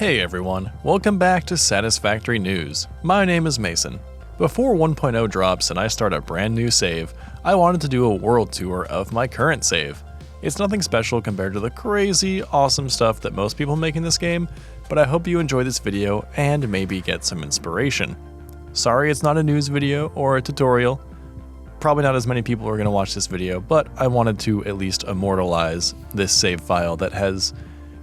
Hey everyone, welcome back to Satisfactory News. My name is Mason. Before 1.0 drops and I start a brand new save, I wanted to do a world tour of my current save. It's nothing special compared to the crazy, awesome stuff that most people make in this game, but I hope you enjoy this video and maybe get some inspiration. Sorry it's not a news video or a tutorial. Probably not as many people are going to watch this video, but I wanted to at least immortalize this save file that has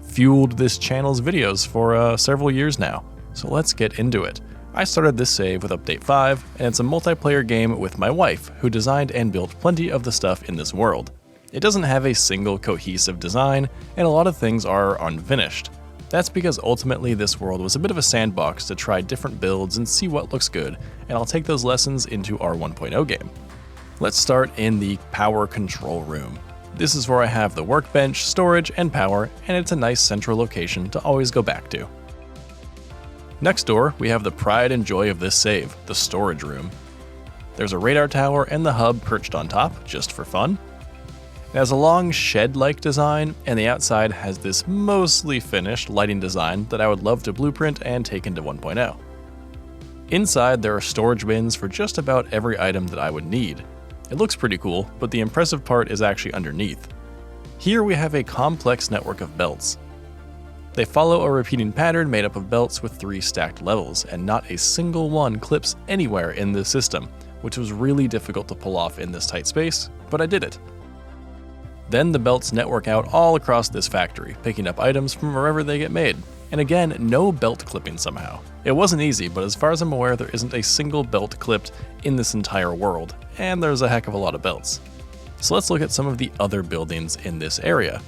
fueled this channel's videos for several years now. So let's get into it. I started this save with Update 5, and it's a multiplayer game with my wife, who designed and built plenty of the stuff in this world. It doesn't have a single cohesive design, and a lot of things are unfinished. That's because ultimately this world was a bit of a sandbox to try different builds and see what looks good, and I'll take those lessons into our 1.0 game. Let's start in the power control room. This is where I have the workbench, storage, and power, and it's a nice central location to always go back to. Next door, we have the pride and joy of this save, the storage room. There's a radar tower and the hub perched on top, just for fun. It has a long shed-like design, and the outside has this mostly finished lighting design that I would love to blueprint and take into 1.0. Inside, there are storage bins for just about every item that I would need. It looks pretty cool, but the impressive part is actually underneath. Here we have a complex network of belts. They follow a repeating pattern made up of belts with 3 stacked levels, and not a single one clips anywhere in this system, which was really difficult to pull off in this tight space, but I did it. Then the belts network out all across this factory, picking up items from wherever they get made. And again, no belt clipping somehow. It wasn't easy, but as far as I'm aware, there isn't a single belt clipped in this entire world, and there's a heck of a lot of belts. So let's look at some of the other buildings in this area.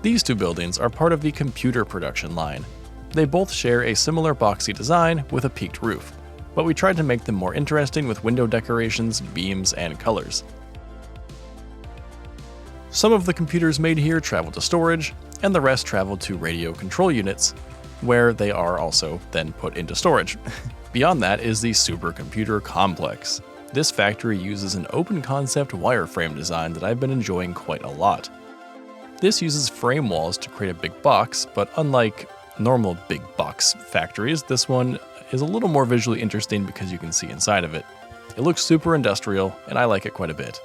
These 2 buildings are part of the computer production line. They both share a similar boxy design with a peaked roof, but we tried to make them more interesting with window decorations, beams, and colors. Some of the computers made here travel to storage, and the rest travel to radio control units, where they are also then put into storage. Beyond that is the supercomputer complex. This factory uses an open concept wireframe design that I've been enjoying quite a lot. This uses frame walls to create a big box, but unlike normal big box factories, this one is a little more visually interesting because you can see inside of it. It looks super industrial, and I like it quite a bit.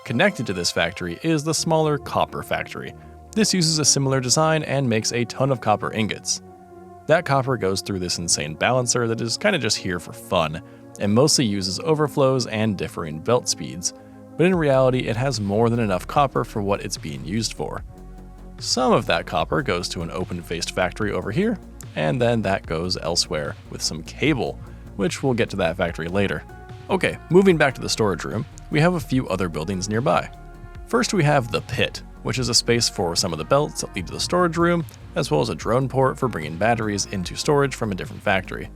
Connected to this factory is the smaller copper factory. This uses a similar design and makes a ton of copper ingots. That copper goes through this insane balancer that is kind of just here for fun, and mostly uses overflows and differing belt speeds, but in reality it has more than enough copper for what it's being used for. Some of that copper goes to an open-faced factory over here, and then that goes elsewhere with some cable, which we'll get to that factory later. Okay, moving back to the storage room, we have a few other buildings nearby. First we have the pit, which is a space for some of the belts that lead to the storage room, as well as a drone port for bringing batteries into storage from a different factory.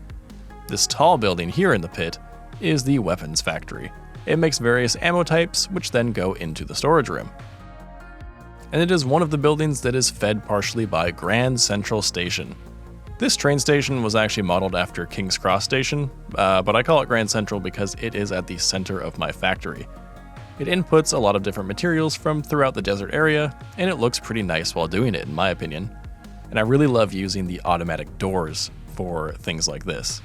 This tall building here in the pit is the weapons factory. It makes various ammo types, which then go into the storage room. And it is one of the buildings that is fed partially by Grand Central Station. This train station was actually modeled after King's Cross Station, but I call it Grand Central because it is at the center of my factory. It inputs a lot of different materials from throughout the desert area, and it looks pretty nice while doing it, in my opinion. And I really love using the automatic doors for things like this.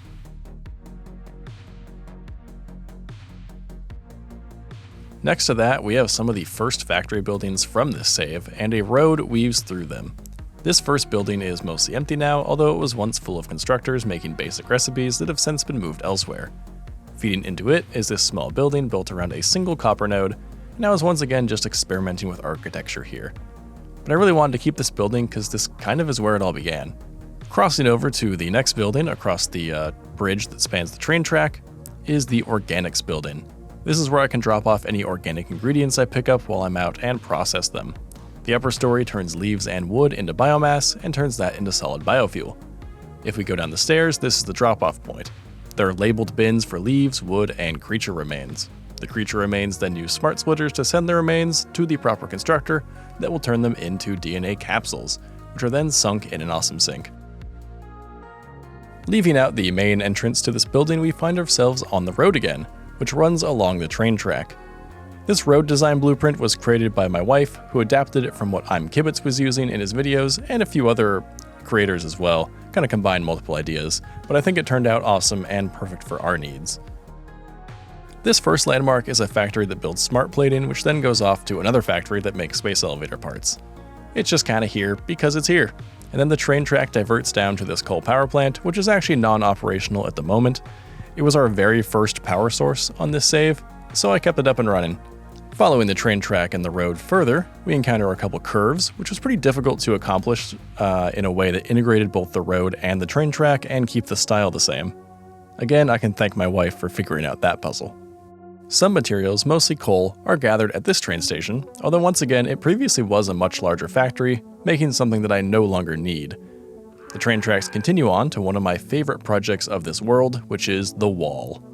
Next to that, we have some of the first factory buildings from this save, and a road weaves through them. This first building is mostly empty now, although it was once full of constructors making basic recipes that have since been moved elsewhere. Feeding into it is this small building built around a single copper node, and I was once again just experimenting with architecture here. But I really wanted to keep this building because this kind of is where it all began. Crossing over to the next building across the bridge that spans the train track is the organics building. This is where I can drop off any organic ingredients I pick up while I'm out and process them. The upper story turns leaves and wood into biomass and turns that into solid biofuel. If we go down the stairs, this is the drop-off point. There are labeled bins for leaves, wood, and creature remains. The creature remains then use smart splitters to send the remains to the proper constructor that will turn them into DNA capsules, which are then sunk in an awesome sink. Leaving out the main entrance to this building, we find ourselves on the road again, which runs along the train track. This road design blueprint was created by my wife, who adapted it from what I'm Kibitz was using in his videos, and a few other creators as well, kind of combined multiple ideas, but I think it turned out awesome and perfect for our needs. This first landmark is a factory that builds smart plating, which then goes off to another factory that makes space elevator parts. It's just kind of here because it's here. And then the train track diverts down to this coal power plant, which is actually non-operational at the moment. It was our very first power source on this save, so I kept it up and running. Following the train track and the road further, we encounter a couple curves, which was pretty difficult to accomplish in a way that integrated both the road and the train track and keep the style the same. Again, I can thank my wife for figuring out that puzzle. Some materials, mostly coal, are gathered at this train station, although once again it previously was a much larger factory, making something that I no longer need. The train tracks continue on to one of my favorite projects of this world, which is the wall.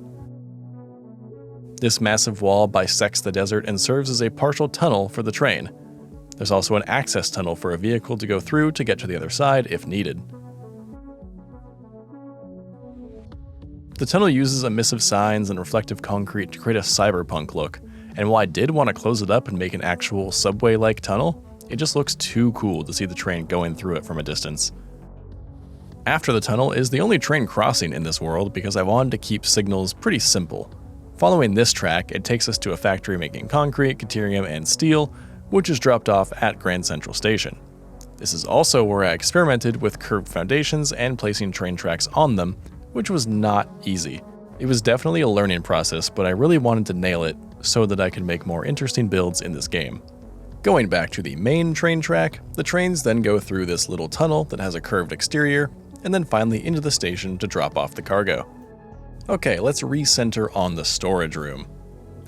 This massive wall bisects the desert and serves as a partial tunnel for the train. There's also an access tunnel for a vehicle to go through to get to the other side if needed. The tunnel uses emissive signs and reflective concrete to create a cyberpunk look, and while I did want to close it up and make an actual subway-like tunnel, it just looks too cool to see the train going through it from a distance. After the tunnel is the only train crossing in this world because I wanted to keep signals pretty simple. Following this track, it takes us to a factory making concrete, deuterium, and steel, which is dropped off at Grand Central Station. This is also where I experimented with curved foundations and placing train tracks on them, which was not easy. It was definitely a learning process, but I really wanted to nail it so that I could make more interesting builds in this game. Going back to the main train track, the trains then go through this little tunnel that has a curved exterior, and then finally into the station to drop off the cargo. Okay, let's recenter on the storage room.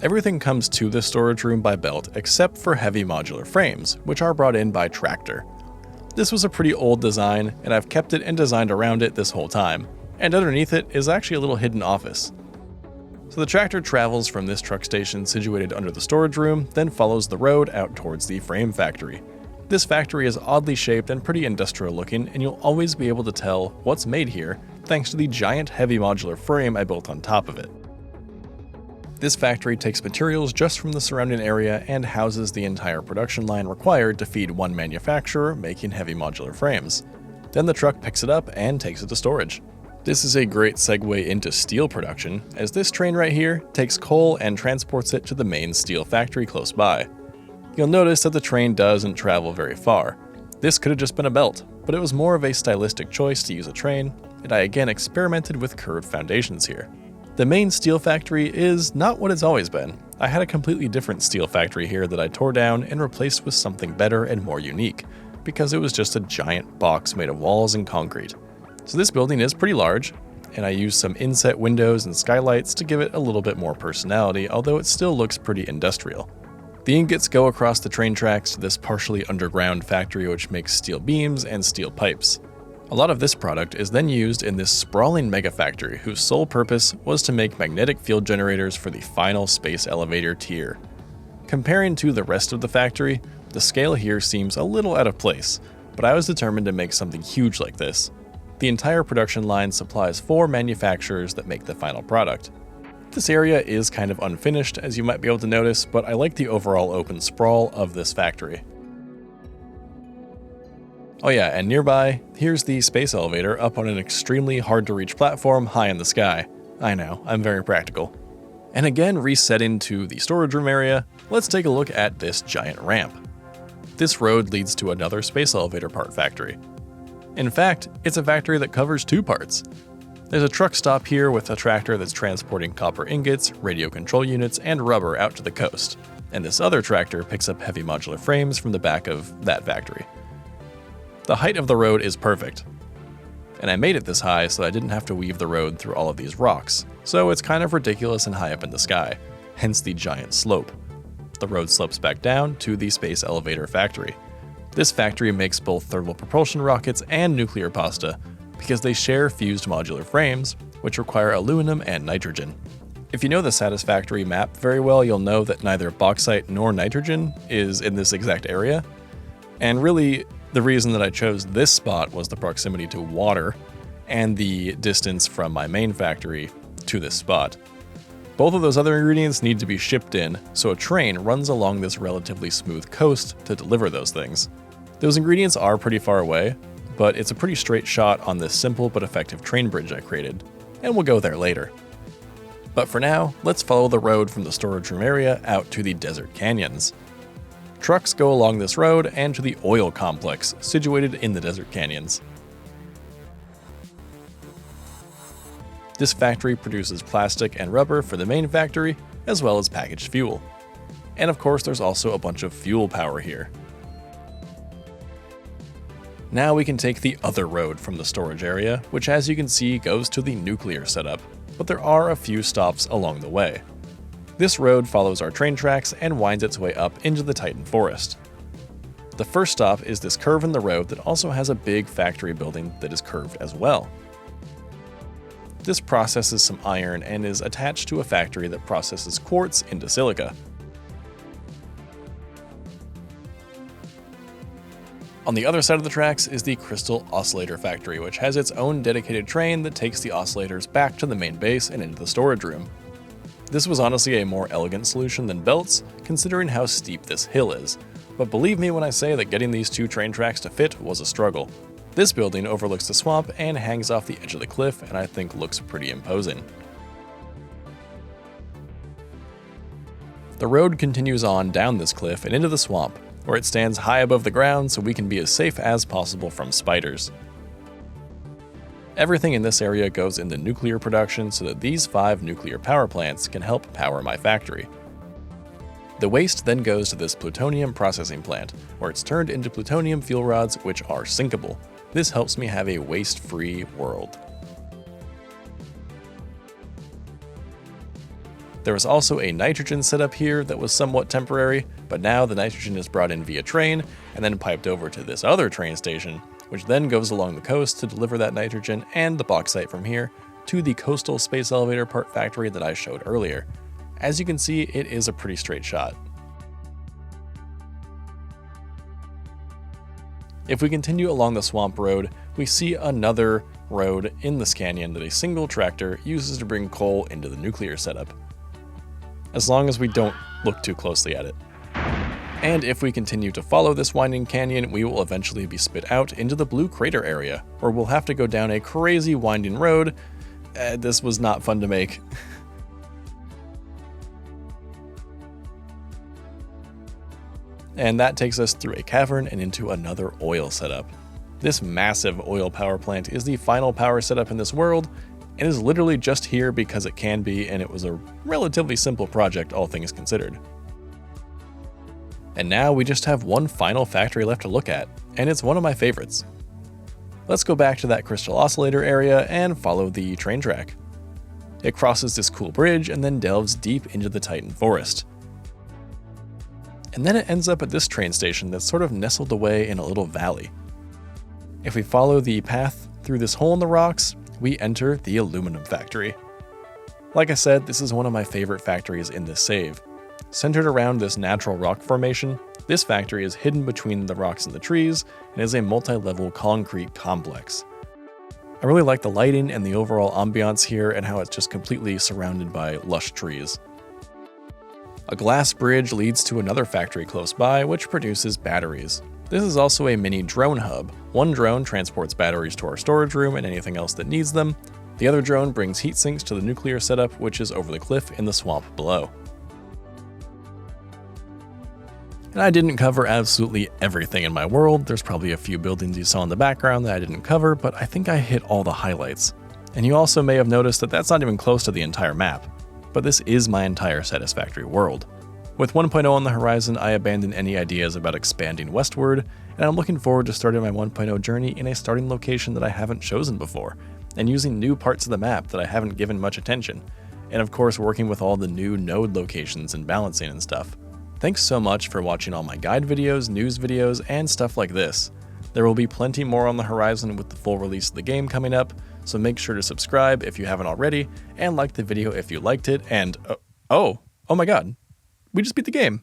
Everything comes to the storage room by belt except for heavy modular frames, which are brought in by tractor. This was a pretty old design, and I've kept it and designed around it this whole time. And underneath it is actually a little hidden office. So the tractor travels from this truck station situated under the storage room, then follows the road out towards the frame factory. This factory is oddly shaped and pretty industrial looking, and you'll always be able to tell what's made here thanks to the giant heavy modular frame I built on top of it. This factory takes materials just from the surrounding area and houses the entire production line required to feed one manufacturer making heavy modular frames. Then the truck picks it up and takes it to storage. This is a great segue into steel production, as this train right here takes coal and transports it to the main steel factory close by. You'll notice that the train doesn't travel very far. This could have just been a belt, but it was more of a stylistic choice to use a train, and I again experimented with curved foundations here. The main steel factory is not what it's always been. I had a completely different steel factory here that I tore down and replaced with something better and more unique, because it was just a giant box made of walls and concrete. So this building is pretty large, and I used some inset windows and skylights to give it a little bit more personality, although it still looks pretty industrial. The ingots go across the train tracks to this partially underground factory which makes steel beams and steel pipes. A lot of this product is then used in this sprawling mega factory whose sole purpose was to make magnetic field generators for the final space elevator tier. Comparing to the rest of the factory, the scale here seems a little out of place, but I was determined to make something huge like this. The entire production line supplies 4 manufacturers that make the final product. This area is kind of unfinished, as you might be able to notice, but I like the overall open sprawl of this factory. Oh yeah, and nearby, here's the space elevator up on an extremely hard to reach platform high in the sky. I know, I'm very practical. And again, resetting to the storage room area, let's take a look at this giant ramp. This road leads to another space elevator part factory. In fact, it's a factory that covers 2 parts. There's a truck stop here with a tractor that's transporting copper ingots, radio control units, and rubber out to the coast. And this other tractor picks up heavy modular frames from the back of that factory. The height of the road is perfect. And I made it this high so I didn't have to weave the road through all of these rocks, so it's kind of ridiculous and high up in the sky, hence the giant slope. The road slopes back down to the space elevator factory. This factory makes both thermal propulsion rockets and nuclear pasta, because they share fused modular frames, which require aluminum and nitrogen. If you know the Satisfactory map very well, you'll know that neither bauxite nor nitrogen is in this exact area. And really, the reason that I chose this spot was the proximity to water and the distance from my main factory to this spot. Both of those other ingredients need to be shipped in, so a train runs along this relatively smooth coast to deliver those things. Those ingredients are pretty far away, but it's a pretty straight shot on this simple but effective train bridge I created, and we'll go there later. But for now, let's follow the road from the storage room area out to the desert canyons. Trucks go along this road and to the oil complex situated in the desert canyons. This factory produces plastic and rubber for the main factory, as well as packaged fuel. And of course, there's also a bunch of fuel power here. Now we can take the other road from the storage area, which as you can see goes to the nuclear setup, but there are a few stops along the way. This road follows our train tracks and winds its way up into the Titan Forest. The first stop is this curve in the road that also has a big factory building that is curved as well. This processes some iron and is attached to a factory that processes quartz into silica. On the other side of the tracks is the Crystal Oscillator Factory, which has its own dedicated train that takes the oscillators back to the main base and into the storage room. This was honestly a more elegant solution than belts, considering how steep this hill is, but believe me when I say that getting these two train tracks to fit was a struggle. This building overlooks the swamp and hangs off the edge of the cliff, and I think looks pretty imposing. The road continues on down this cliff and into the swamp, where it stands high above the ground so we can be as safe as possible from spiders. Everything in this area goes into nuclear production so that these 5 nuclear power plants can help power my factory. The waste then goes to this plutonium processing plant, where it's turned into plutonium fuel rods which are sinkable. This helps me have a waste-free world. There was also a nitrogen setup here that was somewhat temporary, but now the nitrogen is brought in via train and then piped over to this other train station, which then goes along the coast to deliver that nitrogen and the bauxite from here to the coastal space elevator part factory that I showed earlier. As you can see, it is a pretty straight shot. If we continue along the swamp road, we see another road in this canyon that a single tractor uses to bring coal into the nuclear setup, as long as we don't look too closely at it. And if we continue to follow this winding canyon, we will eventually be spit out into the blue crater area, where we'll have to go down a crazy winding road. This was not fun to make. And that takes us through a cavern and into another oil setup. This massive oil power plant is the final power setup in this world, and is literally just here because it can be, and it was a relatively simple project, all things considered. And now we just have one final factory left to look at, and it's one of my favorites. Let's go back to that crystal oscillator area and follow the train track. It crosses this cool bridge and then delves deep into the Titan Forest. And then it ends up at this train station that's sort of nestled away in a little valley. If we follow the path through this hole in the rocks, we enter the aluminum factory. Like I said, this is one of my favorite factories in this save. Centered around this natural rock formation, this factory is hidden between the rocks and the trees and is a multi-level concrete complex. I really like the lighting and the overall ambiance here and how it's just completely surrounded by lush trees. A glass bridge leads to another factory close by, which produces batteries. This is also a mini drone hub. One drone transports batteries to our storage room and anything else that needs them. The other drone brings heat sinks to the nuclear setup, which is over the cliff in the swamp below. And I didn't cover absolutely everything in my world. There's probably a few buildings you saw in the background that I didn't cover, but I think I hit all the highlights. And you also may have noticed that that's not even close to the entire map. But this is my entire Satisfactory world. With 1.0 on the horizon, I abandoned any ideas about expanding westward, and I'm looking forward to starting my 1.0 journey in a starting location that I haven't chosen before, and using new parts of the map that I haven't given much attention, and of course working with all the new node locations and balancing and stuff. Thanks so much for watching all my guide videos, news videos, and stuff like this. There will be plenty more on the horizon with the full release of the game coming up, so make sure to subscribe if you haven't already, and like the video if you liked it, and oh my god, we just beat the game!